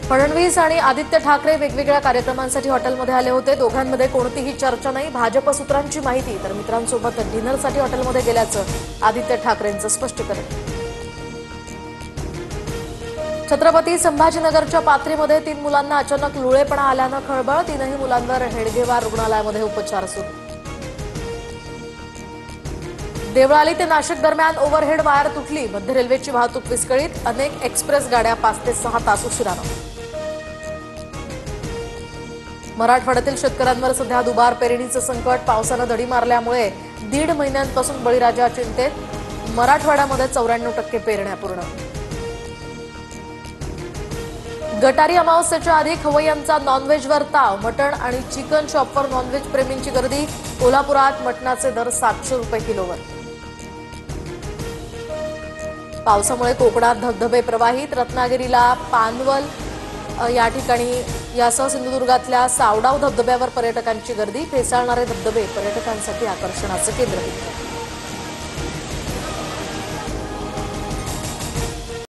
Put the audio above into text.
फडणवीस आणि आदित्य ठाकरे वेगवेगळ्या कार्यक्रमांसाठी हॉटेलमध्ये आले होते। दोघांमध्ये कोणतीही चर्चा नाही। भाजप सूत्रांची माहिती तर मित्रांसोबत डिनरसाठी हॉटेलमध्ये गेल्याचं आदित्य ठाकरेंचं स्पष्टीकरण। छत्रपती संभाजीनगरच्या पाथरीमध्ये 3 मुलांना अचानक लुळेपणा आल्यानं खळबळ। 3ही मुलांवर हेडगेवार रुग्णालयामध्ये उपचार सुरू। देवळाली ते नाशिक दरम्यान ओव्हरहेड वायर तुटली। मध्य रेल्वेची वाहतूक विस्कळीत। अनेक एक्सप्रेस गाड्या 5 ते 6 तास उशिरानं। मराठवाड्यातील शेतकऱ्यांवर सध्या दुबार पेरणीचं संकट। पावसानं दडी मारल्यामुळे 1.5 महिन्यांपासून बळीराजा चिंतेत। मराठवाड्यामध्ये 94% पेरण्या पूर्ण। गटारी अमावस्येच्या आधी खवय्यांचा नॉनव्हेजवर ताव। मटण आणि चिकन शॉपवर नॉनव्हेज प्रेमींची गर्दी। कोल्हापुरात मटणाचे दर 700 रुपये किलोवर। पावसामुळे कोकणात धबधबे प्रवाहित। रत्नागिरीला पानवल या ठिकाणी यासह सिंधुदुर्गातल्या सावडाव धबधब्यावर पर्यटकांची गर्दी। फेसाळणारे धबधबे पर्यटकांसाठी आकर्षणाचं केंद्रबिंदू।